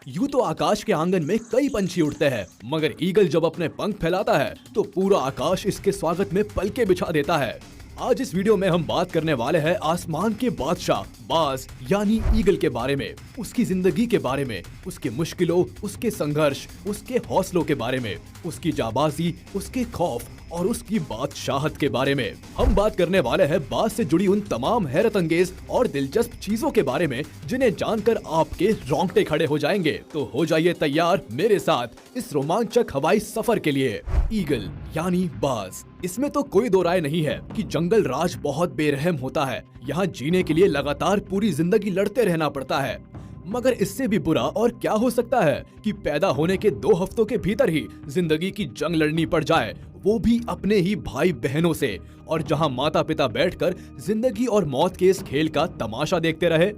यूं तो आकाश के आंगन में कई पंछी उड़ते हैं, मगर ईगल जब अपने पंख फैलाता है तो पूरा आकाश इसके स्वागत में पलके बिछा देता है। आज इस वीडियो में हम बात करने वाले हैं आसमान के बादशाह बाज यानी ईगल के बारे में, उसकी जिंदगी के बारे में, उसकी मुश्किलों, उसके संघर्ष, उसके हौसलों के बारे में, उसकी जाबाजी, उसके खौफ और उसकी बादशाहत के बारे में। हम बात करने वाले हैं बाज से जुड़ी उन तमाम हैरत अंगेज और दिलचस्प चीजों के बारे में जिन्हें जानकर आपके रोंगटे खड़े हो जाएंगे। तो हो जाइए तैयार मेरे साथ इस रोमांचक हवाई सफर के लिए। ईगल यानी बाज। इसमें तो कोई दो राय नहीं है कि जंगल राज बहुत बेरहम होता है। यहाँ जीने के लिए लगातार पूरी जिंदगी लड़ते रहना पड़ता है, मगर इससे भी बुरा और क्या हो सकता है कि पैदा होने के 2 हफ्तों के भीतर ही जिंदगी की जंग लड़नी पड़ जाए, वो भी अपने ही भाई बहनों से, और जहां माता पिता बैठकर जिंदगी और मौत के इस खेल का तमाशा देखते रहे।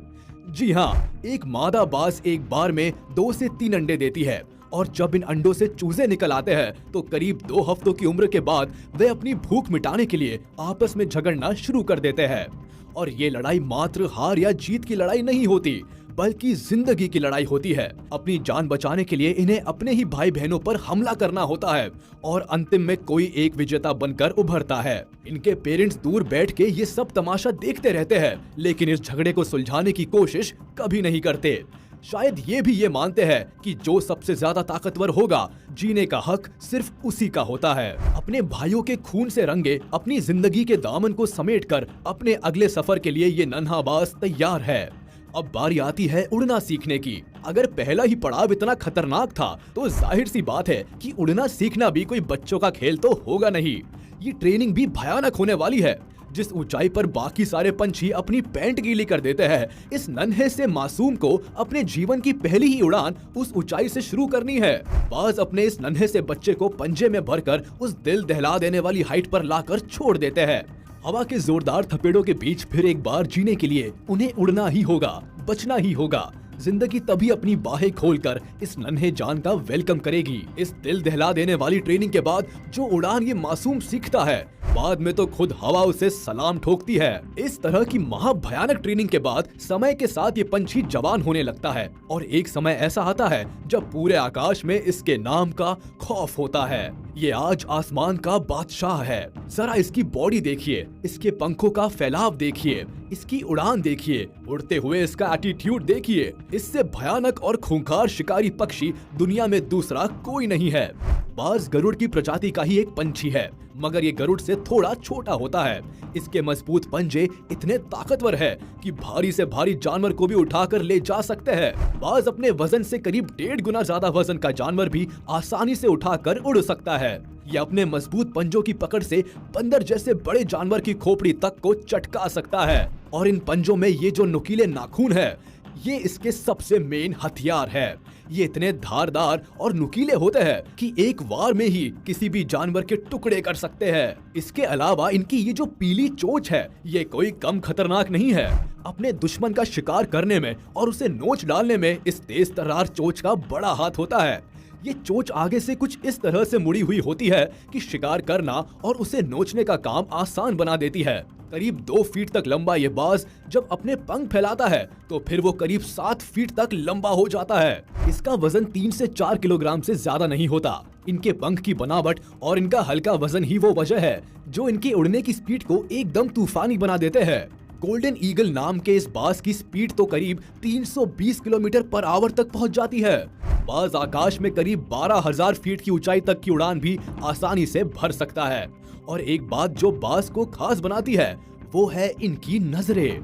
जी हाँ, एक मादा बाज एक बार में 2 से 3 अंडे देती है, और जब इन अंडों से चूजे निकल आते हैं तो करीब 2 हफ्तों की उम्र के बाद वे अपनी भूख मिटाने के लिए आपस में झगड़ना शुरू कर देते हैं। और ये लड़ाई मात्र हार या जीत की लड़ाई नहीं होती, बल्कि जिंदगी की लड़ाई होती है। अपनी जान बचाने के लिए इन्हें अपने ही भाई बहनों पर हमला करना होता है और अंतिम में कोई एक विजेता बनकर उभरता है। इनके पेरेंट्स दूर बैठ के ये सब तमाशा देखते रहते हैं, लेकिन इस झगड़े को सुलझाने की कोशिश कभी नहीं करते। शायद ये मानते हैं कि जो सबसे ज्यादा ताकतवर होगा, जीने का हक सिर्फ उसी का होता है। अपने भाइयों के खून से रंगे अपनी जिंदगी के दामन को समेटकर अपने अगले सफर के लिए ये नन्हा बाज तैयार है। अब बारी आती है उड़ना सीखने की। अगर पहला ही पड़ाव इतना खतरनाक था तो जाहिर सी बात है कि उड़ना सीखना भी कोई बच्चों का खेल तो होगा नहीं। ये ट्रेनिंग भी भयानक होने वाली है। जिस ऊंचाई पर बाकी सारे पंछी अपनी पैंट गीली कर देते हैं, इस नन्हे से मासूम को अपने जीवन की पहली ही उड़ान उस ऊंचाई से शुरू करनी है। बाज अपने इस नन्हे से बच्चे को पंजे में भरकर उस दिल दहला देने वाली हाइट पर लाकर छोड़ देते हैं। हवा के जोरदार थपेड़ों के बीच फिर एक बार जीने के लिए उन्हें उड़ना ही होगा, बचना ही होगा। जिंदगी तभी अपनी बाहें खोलकर इस नन्हे जान का वेलकम करेगी। इस दिल दहला देने वाली ट्रेनिंग के बाद जो उड़ान ये मासूम सीखता है, बाद में तो खुद हवा उसे सलाम ठोकती है। इस तरह की महाभयानक ट्रेनिंग के बाद समय के साथ ये पंछी जवान होने लगता है, और एक समय ऐसा आता है जब पूरे आकाश में इसके नाम का खौफ होता है। ये आज आसमान का बादशाह है। जरा इसकी बॉडी देखिए, इसके पंखों का फैलाव देखिए, इसकी उड़ान देखिए, उड़ते हुए इसका एटीट्यूड देखिए। इससे भयानक और खूंखार शिकारी पक्षी दुनिया में दूसरा कोई नहीं है। बाज गरुड़ की प्रजाति का ही एक पंछी है, मगर ये गरुड़ से थोड़ा छोटा होता है। इसके मजबूत पंजे इतने ताकतवर है कि भारी से भारी जानवर को भी उठाकर ले जा सकते हैं। बाज अपने वजन से करीब 1.5 गुना ज्यादा वजन का जानवर भी आसानी से उठाकर उड़ सकता है। ये अपने मजबूत पंजों की पकड़ से बंदर जैसे बड़े जानवर की खोपड़ी तक को चटका सकता है, और इन पंजों में ये जो नुकीले नाखून है, ये इसके सबसे मेन हथियार है। ये इतने धारदार और नुकीले होते हैं कि एक वार में ही किसी भी जानवर के टुकड़े कर सकते हैं। इसके अलावा इनकी ये जो पीली चोंच है, ये कोई कम खतरनाक नहीं है। अपने दुश्मन का शिकार करने में और उसे नोच डालने में इस तेज तर्रार चोंच का बड़ा हाथ होता है। ये चोंच आगे से कुछ इस तरह से मुड़ी हुई होती है कि शिकार करना और उसे नोचने का काम आसान बना देती है। करीब 2 फीट तक लंबा ये बाज जब अपने पंख फैलाता है तो फिर वो करीब 7 फीट तक लंबा हो जाता है। इसका वजन 3 से 4 किलोग्राम से ज्यादा नहीं होता। इनके पंख की बनावट और इनका हल्का वजन ही वो वजह है जो इनकी उड़ने की स्पीड को एकदम तूफानी बना देते हैं। गोल्डन ईगल नाम के इस बाज की स्पीड तो करीब 320 किलोमीटर पर आवर तक पहुंच जाती है। बाज आकाश में करीब 12,000 फीट की ऊंचाई तक की उड़ान भी आसानी से भर सकता है। और एक बात जो बाज को खास बनाती है वो है इनकी नजरें।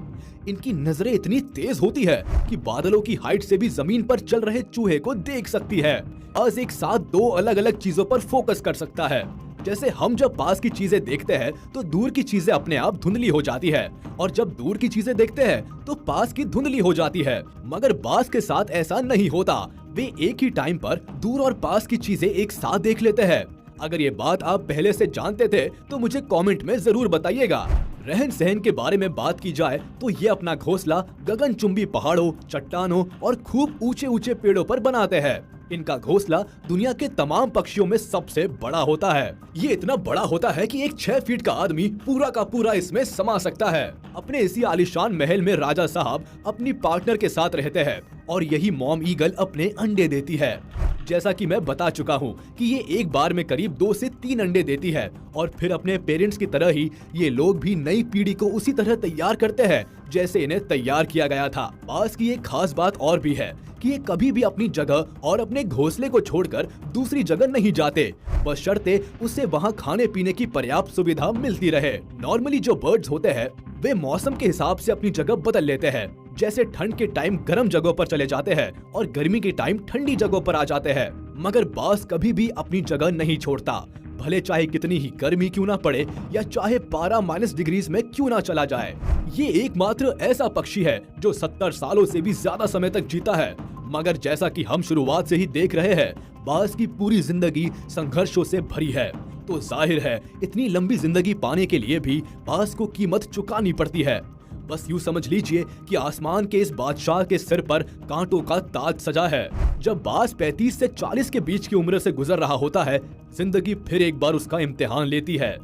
इनकी नजरें इतनी तेज होती है कि बादलों की हाइट से भी जमीन पर चल रहे चूहे को देख सकती है। बाज एक साथ 2 अलग अलग चीजों पर फोकस कर सकता है। जैसे हम जब पास की चीजें देखते हैं तो दूर की चीजें अपने आप धुंधली हो जाती है, और जब दूर की चीजें देखते हैं तो पास की धुंधली हो जाती है। मगर बाज के साथ ऐसा नहीं होता। वे एक ही टाइम पर दूर और पास की चीजें एक साथ देख लेते हैं। अगर ये बात आप पहले से जानते थे तो मुझे कमेंट में जरूर बताइएगा। रहन सहन के बारे में बात की जाए तो ये अपना घोंसला गगनचुंबी पहाड़ों, चट्टानों और खूब ऊंचे ऊंचे पेड़ों पर बनाते हैं। इनका घोंसला दुनिया के तमाम पक्षियों में सबसे बड़ा होता है। ये इतना बड़ा होता है कि एक 6 फीट का आदमी पूरा का पूरा इसमें समा सकता है। अपने इसी आलीशान महल में राजा साहब अपनी पार्टनर के साथ रहते हैं। और यही मॉम ईगल अपने अंडे देती है। जैसा कि मैं बता चुका हूँ कि ये एक बार में करीब 2 से 3 अंडे देती है और फिर अपने पेरेंट्स की तरह ही ये लोग भी नई पीढ़ी को उसी तरह तैयार करते हैं जैसे इन्हें तैयार किया गया था। बाज की एक खास बात और भी है कि ये कभी भी अपनी जगह और अपने घोंसले को छोड़कर दूसरी जगह नहीं जाते, बशर्ते उसे वहाँ खाने पीने की पर्याप्त सुविधा मिलती रहे। नॉर्मली जो बर्ड्स होते हैं वे मौसम के हिसाब से अपनी जगह बदल लेते हैं, जैसे ठंड के टाइम गर्म जगहों पर चले जाते हैं और गर्मी के टाइम ठंडी जगहों पर आ जाते हैं। मगर बाज कभी भी अपनी जगह नहीं छोड़ता, भले चाहे कितनी ही गर्मी क्यों ना पड़े या चाहे पारा -डिग्रीज में क्यों ना चला जाए। ये एकमात्र ऐसा पक्षी है जो 70 सालों से भी ज्यादा समय तक जीता है। मगर जैसा कि हम शुरुआत से ही देख रहे हैं, बाज की पूरी जिंदगी संघर्षों से भरी है, तो जाहिर है इतनी लंबी जिंदगी पाने के लिए भी बाज को कीमत चुकानी पड़ती है। बस यूँ समझ लीजिए कि आसमान के इस बादशाह के सिर पर कांटों का ताज सजा है। जब बाज 35 से 40 के बीच की उम्र से गुजर रहा होता है, जिंदगी फिर एक बार उसका इम्तिहान लेती है।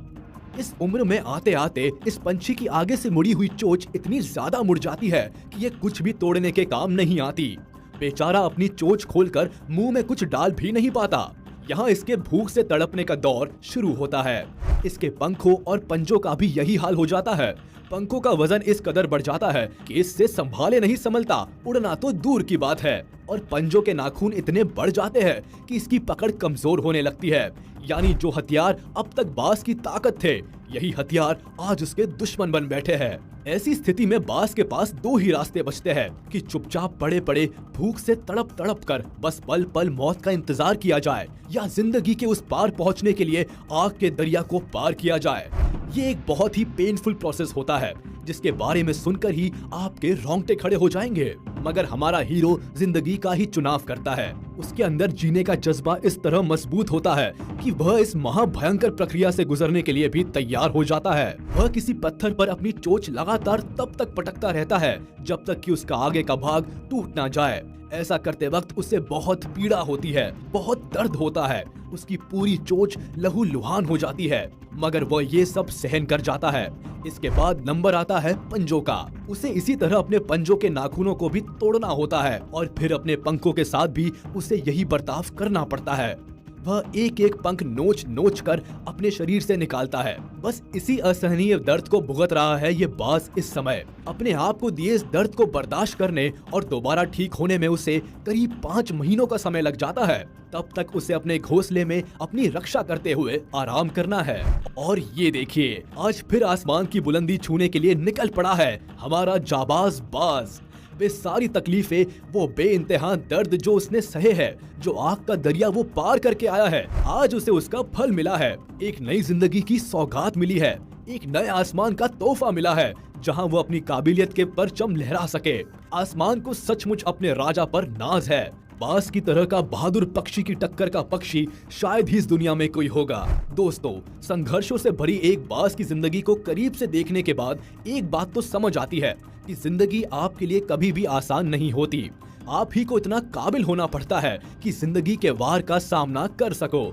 इस उम्र में आते आते इस पंछी की आगे से मुड़ी हुई चोंच इतनी ज्यादा मुड़ जाती है कि ये कुछ भी तोड़ने के काम नहीं आती। बेचारा अपनी चोंच खोलकर मुंह में कुछ डाल भी नहीं पाता। यहाँ इसके भूख से तड़पने का दौर शुरू होता है। इसके पंखों और पंजों का भी यही हाल हो जाता है। पंखों का वजन इस कदर बढ़ जाता है कि इससे संभाले नहीं संभलता, उड़ना तो दूर की बात है। और पंजों के नाखून इतने बढ़ जाते हैं कि इसकी पकड़ कमजोर होने लगती है। यानी जो हथियार अब तक बाज की ताकत थे, यही हथियार आज उसके दुश्मन बन बैठे हैं। ऐसी स्थिति में बाज के पास 2 ही रास्ते बचते हैं कि चुपचाप पड़े पड़े भूख से तड़प तड़प कर बस पल पल मौत का इंतजार किया जाए, या जिंदगी के उस पार पहुंचने के लिए आग के दरिया को पार किया जाए। ये एक बहुत ही पेनफुल प्रोसेस होता है जिसके बारे में सुनकर ही आपके रोंगटे खड़े हो जाएंगे। मगर हमारा हीरो जिंदगी का ही चुनाव करता है। उसके अंदर जीने का जज्बा इस तरह मजबूत होता है कि वह इस महाभयंकर प्रक्रिया से गुजरने के लिए भी तैयार हो जाता है। वह किसी पत्थर पर अपनी चोंच लगातार तब तक पटकता रहता है जब तक कि उसका आगे का भाग टूट ना जाए। ऐसा करते वक्त उसे बहुत पीड़ा होती है, बहुत दर्द होता है, उसकी पूरी चोंच लहूलुहान हो जाती है, मगर वह ये सब सहन कर जाता है। इसके बाद नंबर आता है पंजों का। उसे इसी तरह अपने पंजों के नाखूनों को भी तोड़ना होता है और फिर अपने पंखों के साथ भी उसे यही बर्ताव करना पड़ता है। वह एक एक पंख नोच नोच कर अपने शरीर से निकालता है। बस इसी असहनीय दर्द को भुगत रहा है ये बाज इस समय। अपने आप को दिए इस दर्द को बर्दाश्त करने और दोबारा ठीक होने में उसे करीब 5 महीनों का समय लग जाता है। तब तक उसे अपने घोंसले में अपनी रक्षा करते हुए आराम करना है। और ये देखिए, आज फिर आसमान की बुलंदी छूने के लिए निकल पड़ा है हमारा जाबाज बाज। वे सारी तकलीफें, वो बेइंतहा दर्द जो उसने सहे है, जो आग का दरिया वो पार करके आया है, आज उसे उसका फल मिला है। एक नई जिंदगी की सौगात मिली है, एक नए आसमान का तोहफा मिला है जहां वो अपनी काबिलियत के परचम लहरा सके। आसमान को सचमुच अपने राजा पर नाज है। बाज की तरह का बहादुर पक्षी की टक्कर का पक्षी शायद ही इस दुनिया में कोई होगा। दोस्तों, संघर्षों से भरी एक बाज की जिंदगी को करीब से देखने के बाद एक बात तो समझ आती है कि जिंदगी आपके लिए कभी भी आसान नहीं होती। आप ही को इतना काबिल होना पड़ता है कि जिंदगी के वार का सामना कर सको।